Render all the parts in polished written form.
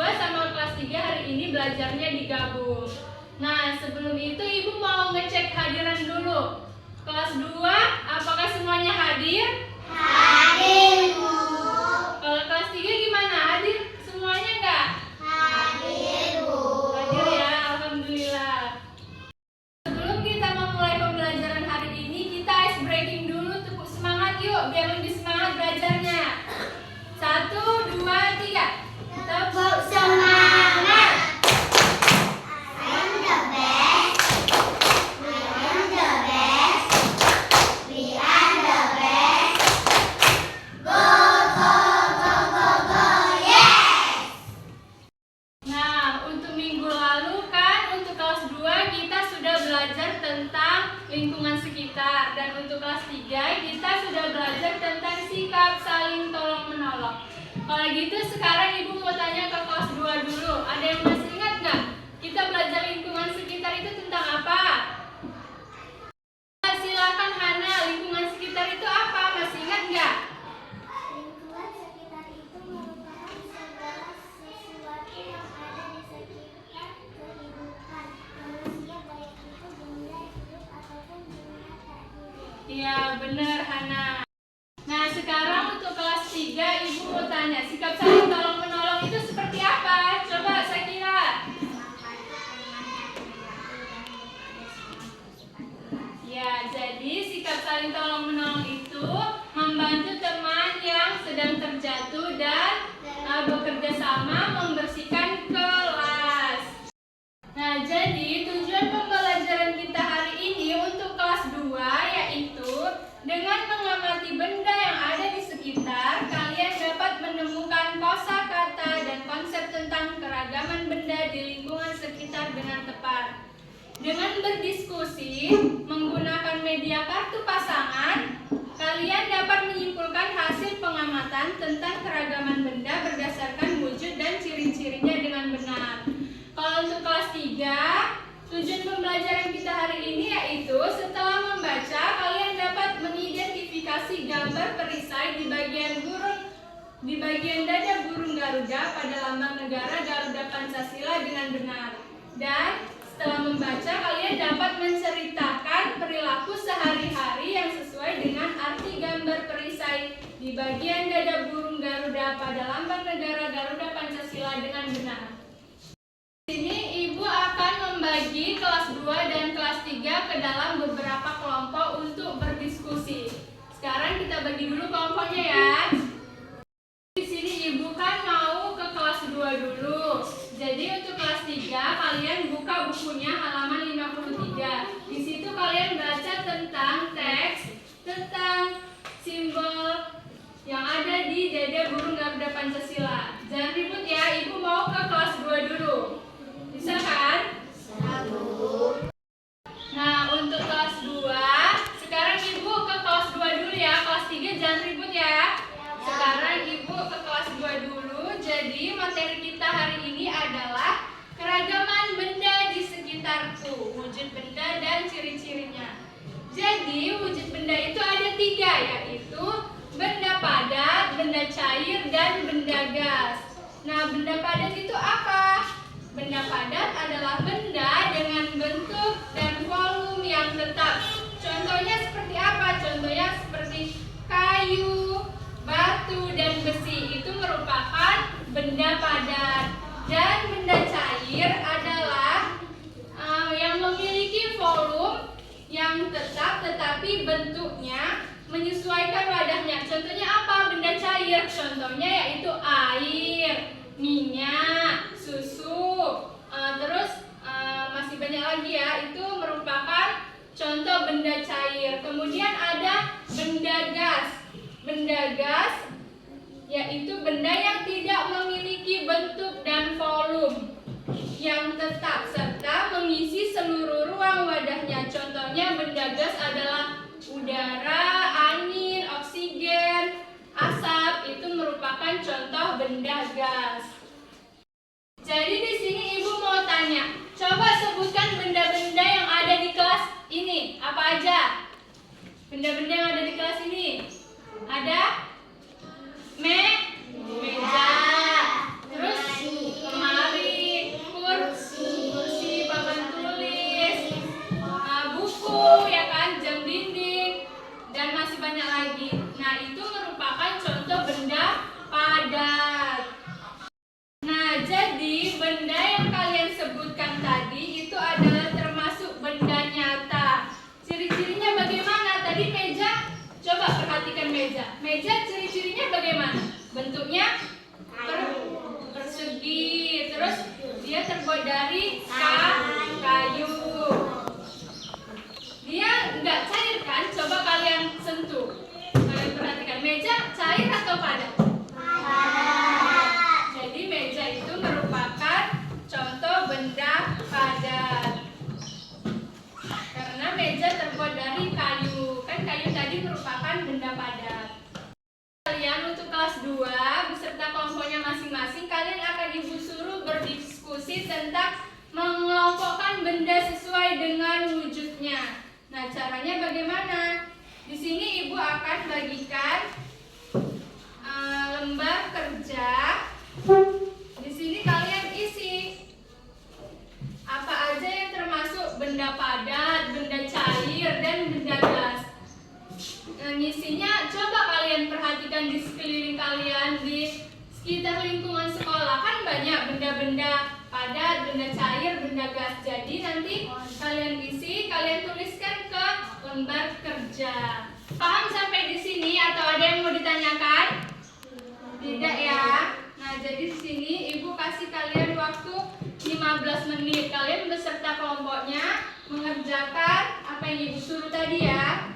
2 sama kelas 3 hari ini belajarnya digabung. Nah, sebelum itu Ibu mau ngecek hadiran dulu. Kelas 2, apakah semuanya hadir? Hadir, Bu. Kalau kelas 3 gimana? Hadir semuanya enggak? Hadir, Bu. Hadir ya, alhamdulillah. Sebelum kita memulai pembelajaran hari ini, kita ice breaking dulu, tepuk semangat yuk biar lebih semangat belajarnya. 1, 2, 3. Tepuk semangat. I am the best. We are the best. We are the best. Go, go, go, go, go, yes! Nah, untuk minggu lalu kan untuk kelas 2 kita sudah belajar tentang lingkungan sekitar, dan untuk kelas 3 kita sudah belajar tentang sikap saling tolong menolong. Kalau gitu sekarang Ibu mau tanya ke kelas 2 dulu. Ada yang masih ingat nggak? Kita belajar lingkungan sekitar itu tentang apa? Silakan Hana, lingkungan sekitar itu apa? Masih ingat nggak? Lingkungan sekitar itu merupakan segala sesuatu yang ada di sekitar kehidupan manusia, baik itu benda hidup ataupun benda tak hidup. Iya, benar Hana. Nah, sekarang untuk kelas 3 Ibu mau tanya, sikap saling tolong menolong itu seperti apa? Coba Sakira. Ya, jadi sikap saling tolong menolong itu membantu teman yang sedang terjatuh dan bekerja sama membersihkan kelas. Nah, jadi tujuan pembelajaran kita hari ini untuk kelas 2 yaitu dengan mengamati benda yang ada di sekitar, kalian dapat menemukan kosakata dan konsep tentang keragaman benda di lingkungan sekitar dengan tepat. Dengan berdiskusi menggunakan media kartu pasangan, kalian dapat menyimpulkan hasil pengamatan tentang keragaman benda berdasarkan wujud dan ciri-cirinya dengan benar. Kalau untuk kelas 3, tujuan pembelajaran kita hari ini yaitu setelah membaca, kalian dapat mengidentifikasi gambar perisai di bagian dada burung Garuda pada lambang negara Garuda Pancasila dengan benar. Dan setelah membaca, kalian dapat menceritakan perilaku sehari-hari yang sesuai dengan arti gambar perisai di bagian dada burung Garuda pada lambang negara Garuda Pancasila dengan benar. Di sini Ibu akan membagi kelas 2 dan kelas 3 ke dalam beberapa kelompok untuk berdiskusi. Sekarang kita bagi dulu kelompoknya ya. Di sini Ibu kan mau ke kelas 2 dulu. Jadi untuk kelas 3 kalian buka bukunya halaman 53. Di situ kalian baca tentang teks, tentang simbol yang ada di dada burung Garuda Pancasila. Jangan ribut ya, Ibu mau ke kelas 2 dulu. Bisa kan? Nah, untuk kelas 2, sekarang Ibu ke kelas 2 dulu ya. Kelas 3 jangan ribut ya. Sekarang Ibu ke kelas 2 dulu. Jadi materi kita hari ini adalah keragaman benda di sekitarku, wujud benda dan ciri-cirinya. Jadi wujud benda itu ada 3, yaitu benda padat, benda cair, dan benda gas. Nah, benda padat itu apa? Benda padat adalah benda dengan bentuk dan volume yang tetap. Contohnya seperti apa? Contohnya seperti kayu, batu, dan besi. Itu merupakan benda padat. Dan benda cair adalah yang memiliki volume yang tetap tetapi bentuknya menyesuaikan wadahnya. Contohnya apa? Benda cair. Contohnya yaitu air, minyak, susu, terus masih banyak lagi ya. Itu merupakan contoh benda cair. Kemudian ada benda gas. Benda gas yaitu benda yang tidak memiliki bentuk dan volume yang tetap serta mengisi seluruh ruang wadahnya. Contohnya benda gas adalah udara, angin, oksigen, asap. Itu merupakan contoh benda gas. Jadi di sini Ibu mau tanya, coba sebutkan benda-benda yang ada di kelas ini. Apa aja? Benda-benda yang ada di kelas ini. Ada meja, terus benda padat. Kalian untuk kelas 2 beserta kelompoknya masing-masing, kalian akan Ibu suruh berdiskusi tentang mengelompokkan benda sesuai dengan wujudnya. Nah, caranya bagaimana? Di sini Ibu akan bagikan lembar kerja. Di sini kalian isi apa aja yang termasuk benda padat, benda cair, dan benda gas. Ngisinya coba kalian perhatikan di sekeliling kalian, di sekitar lingkungan sekolah kan banyak benda-benda padat, benda cair, benda gas. Jadi nanti kalian isi, kalian tuliskan ke lembar kerja. Paham sampai di sini atau ada yang mau ditanyakan? Tidak ya. Nah, jadi di sini Ibu kasih kalian waktu 15 menit. Kalian beserta kelompoknya mengerjakan apa yang Ibu suruh tadi ya.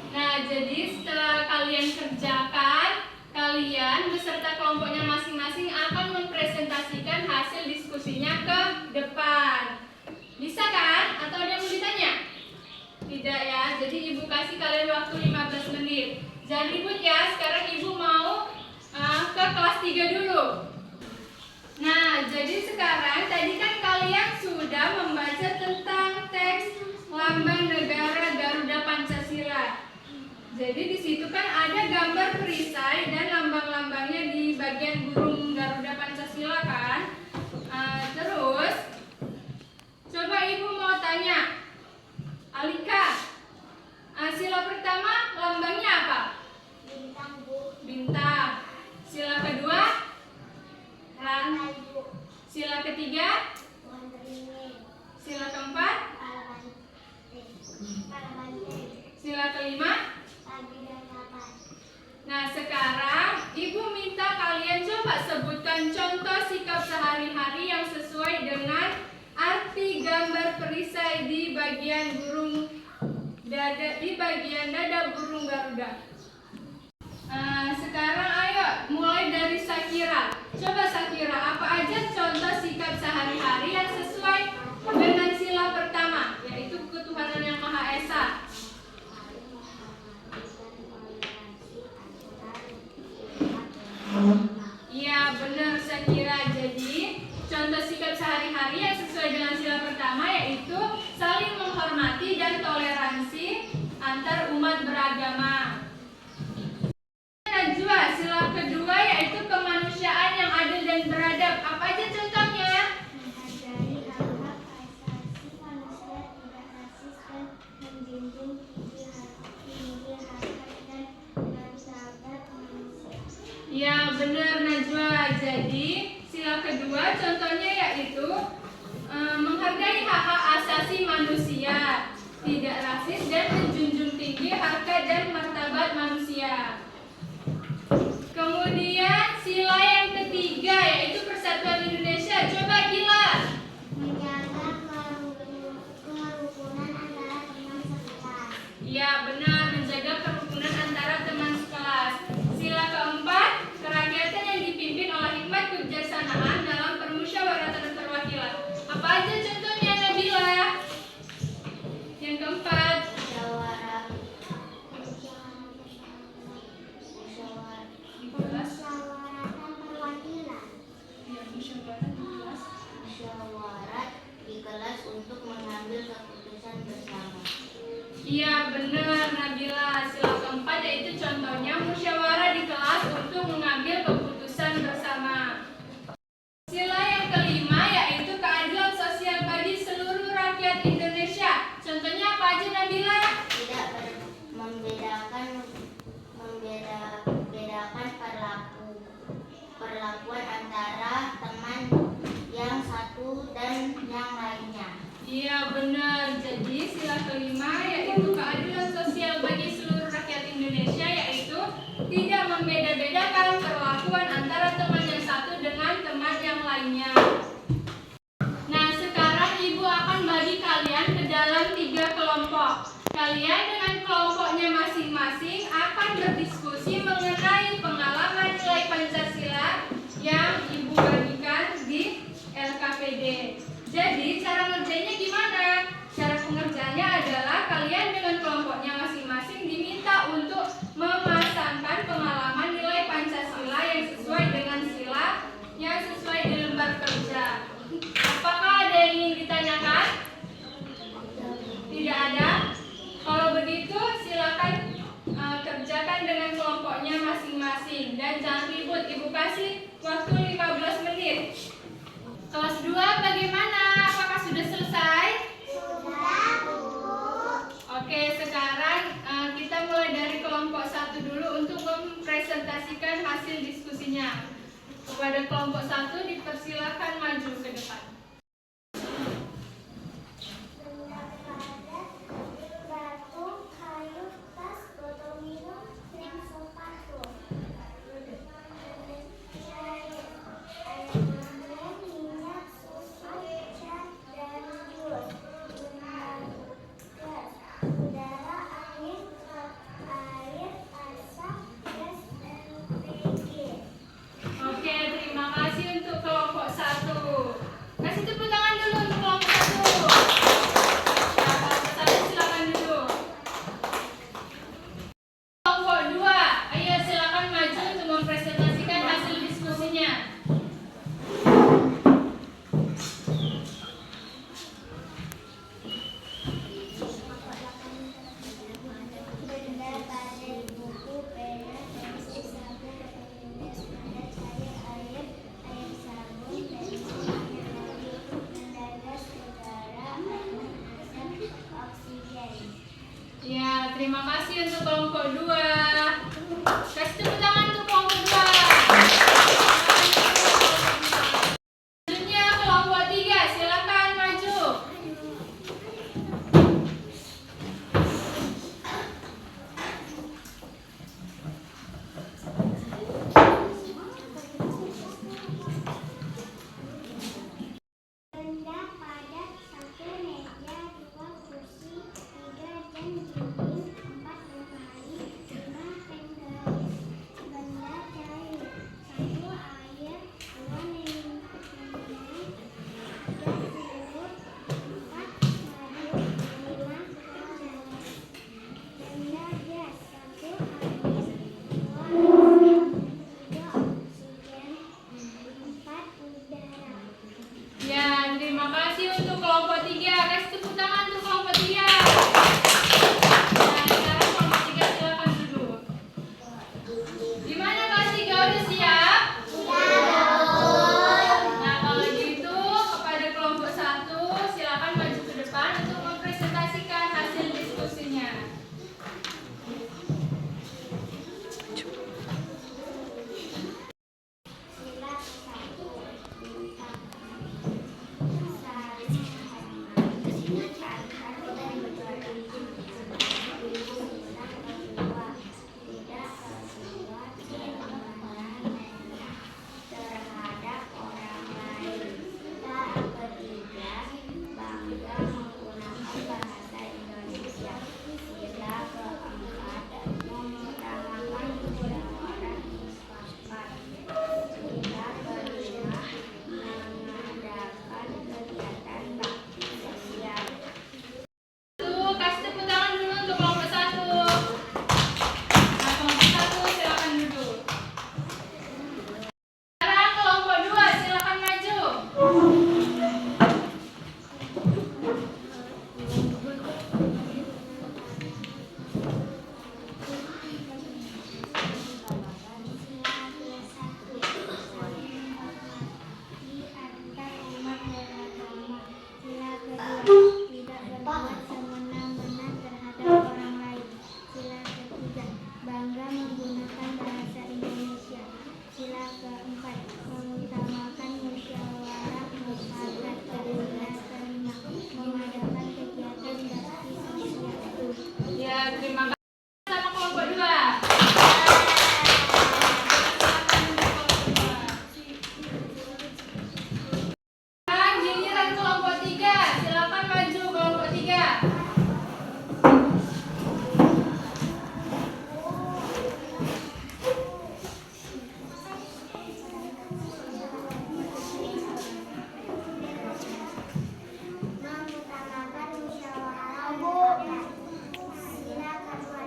Nah, jadi setelah kalian kerjakan, kalian beserta kelompoknya masing-masing akan mempresentasikan hasil diskusinya ke depan. Bisa kan? Atau ada yang mau ditanya? Tidak ya. Jadi Ibu kasih kalian waktu 15 menit. Jangan ribut ya. Sekarang Ibu mau ke kelas 3 dulu. Nah, jadi sekarang tadi kan kalian sudah membaca tentang teks Lambang Negara Garuda Pancasila. Jadi di situ kan ada gambar perisai dan lambang-lambangnya di bagian burung Garuda Pancasila kan. Terus coba Ibu mau tanya Alika, sila pertama lambangnya apa? Bintang, Bu. Bintang. Sila kedua? Rantai, Bu. Sila ketiga? Pohon beringin. Sila keempat? Kepala banteng. Sila kelima? Pagi dan kapan. Nah, sekarang Ibu minta kalian coba sebutkan contoh sikap sehari-hari yang sesuai dengan arti gambar perisai di bagian dada burung Garuda. Sekarang ayo mulai dari Sakira. Coba Sakira, apa aja contoh sikap sehari-hari yang sesuai dengan sila pertama, yaitu ketuhanan yang Maha Esa? Iya, benar Sakira. Jadi contoh sikap sehari-hari yang sesuai dengan sila pertama yaitu saling menghormati dan toleransi antar umat beragama. Najwa, sila kedua yaitu kemanusiaan yang adil dan beradab. Apa aja contohnya? Menghargai hak-hak asasi manusia, tidak rasis dan menjunjung tinggi harkat dan martabat manusia. Ya, benar Najwa. Jadi sila kedua contohnya yaitu menghargai hak-hak asasi manusia, tidak rasis dan menjunjung tinggi harkat dan martabat manusia. Kemudian sila yang ketiga yaitu Persatuan Indonesia. Coba Gila. Menjaga kerukunan antara teman sekelas. Ya, benar, menjaga kerukunan antara teman sekelas. Sila keempat, kerakyatan yang dipimpin oleh hikmat kebijaksanaan dalam permusyawaratan dan perwakilan. Apa aja contohnya Nabila? Yang keempat, Musyawaratan perwakilan. ya, musyawarah di kelas. Musyawarat di kelas untuk mengambil keputusan bersama. Iya, benar Nabila. Sila keempat yaitu contohnya musyawarah di kelas untuk mengambil keputusan bersama. Sila yang kelima yaitu keadilan sosial bagi seluruh rakyat Indonesia. Contohnya apa aja Nabila? Tidak membedakan perlakuan antara teman yang satu dan yang lainnya. Iya, benar. Jadi sila kelima yaitu keadilan sosial bagi seluruh rakyat Indonesia, yaitu tidak membeda-bedakan perlakuan antara teman yang satu dengan teman yang lainnya. Nah, sekarang Ibu akan bagi kalian ke dalam 3 kelompok. Kalian dengan kelompoknya masing-masing akan berdiskusi mengenai pengalaman nilai Pancasila yang Ibu bagikan di LKPD. Jadi cara ngerjainnya gimana? Cara pengerjaannya adalah kalian dengan kelompoknya masing-masing diminta Kepada kelompok 1 dipersilakan maju ke depan. Benda padat, batu, kayu, tas, botol minum, krim, sepatu. Cair, air mengandung, minyak, susu, cat, dan jus. Benda gas, udara, angin, air, asap, gas, LPG. Oke, terima kasih untuk kelompok 1. Kasih tepuk tangan dulu untuk kelompok 1. Nah, kelompok 1 silakan duduk. Kelompok 2, ayo silakan maju untuk mempresentasikan hasil diskusinya. Benda padat, buku, pena, pensil, sabun, penulis, benda cair, air sabun, pensil, memori, benda gas, udara, angin, asap, oksigen. Ya, terima kasih untuk kelompok 2. Kasih tepuk tangan untuk kelompok 2. Selanjutnya kelompok 3, silakan maju. Benda padat, 1 meja, 2 kursi, 3 jam dinding, 4 lemari, 5 penggaris. Benda cair, 1 air, 2 minum, 3 telur, 4 madu, 5 garam. Benda gas, 1 angin, 2 listrik, 3 oksigen, 4 udara. Ya, terima kasih untuk kelompok 3. Kasih tepuk tangan untuk kelompok 3. Nah, sekarang kelompok 3 silakan duduk. Gimana kelas 3 udah siap? Nah, kalau gitu kepada kelompok 1 silakan maju ke depan untuk mempresentasikan hasil diskusinya. Sila 1, bintang, terhadap orang lain. Tahap ketiga, bangga menggunakan bahasa Indonesia. Sila keempat, mengutamakan musyawarah mufakat. Sila kelima, mengadakan kegiatan bakti sosial. Tuh, kasih tepuk tangan dulu untuk kelompok 1. Nah, kelompok 1 silakan duduk. Sekarang kelompok 2 silakan maju. Di antar umat beragama. Sila kedua, tidak berbuat semena-mena terhadap orang lain. Sila ketiga, bangga menggunakan bahasa Indonesia. Sila keempat, mengutamakan musyawarah mufakat. Sila kelima, mengadakan kegiatan bakti sosial. Ya, terima kasih sama kelompok 2. Sekarang giliran kelompok 3. Silakan maju kelompok 3. Mengutamakan musyawarah mufakat. Sila kedua,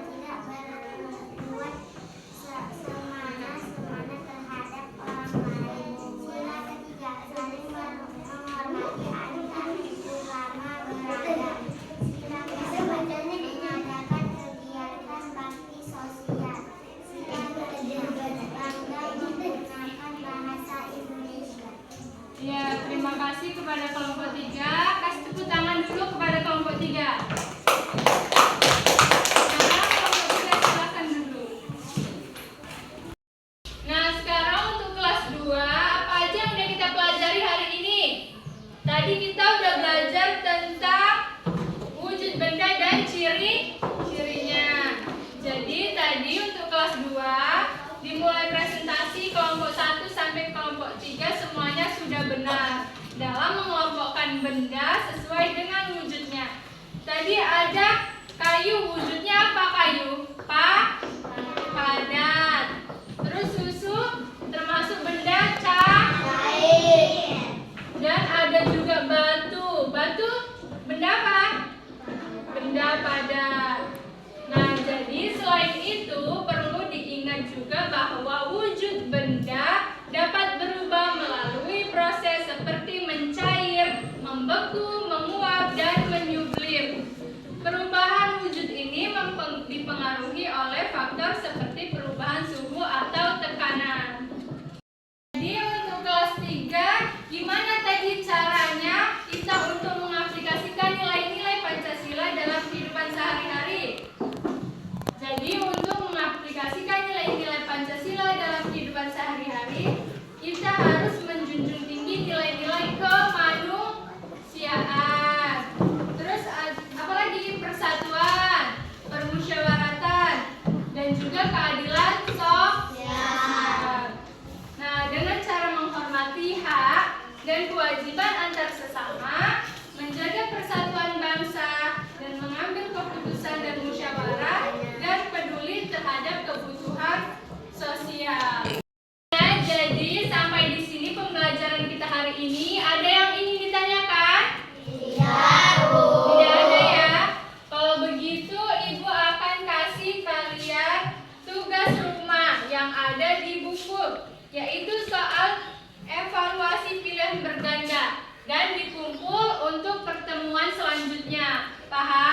ciri-cirinya. Jadi tadi untuk kelas 2 dimulai presentasi kelompok 1 sampai kelompok 3 semuanya sudah benar dalam mengelompokkan benda sesuai dengan wujudnya. Tadi ada kayu, wujudnya apa kayu? Padat. Terus susu termasuk benda cair. Dan ada juga batu. Batu benda apa? Benda padat. Nah, jadi selain itu perlu diingat juga bahwa wujud benda dapat berubah melalui proses seperti mencair, membeku, menguap, dan menyublim. Perubahan wujud ini dipengaruhi oleh faktor seperti perubahan suhu atau tekanan. Jadi untuk kelas 3, gimana tadi caranya kita untuk mengaplikasikan nilai-nilai Pancasila dalam kehidupan sehari-hari? Jadi untuk mengaplikasikan nilai-nilai Pancasila dalam kehidupan sehari-hari, kita harus menjunjung tinggi nilai-nilai kemanusiaan. Terus apalagi persatuan, permusyawaratan, dan juga keadilan sosial. Nah, dengan cara menghormati hak dan kewajiban antar sesama, menjaga persatuan bangsa, dan mengambil keputusan dan musyawarah, dan peduli terhadap kebutuhan sosial. Nah, jadi sampai di sini pembelajaran kita hari ini. Ada yang ingin ditanyakan? Tidak ada ya? Kalau begitu, Ibu akan kasih kalian tugas rumah yang ada di buku, yaitu soal evaluasi pilihan berganda dan dikumpul untuk pertemuan selanjutnya. Paham?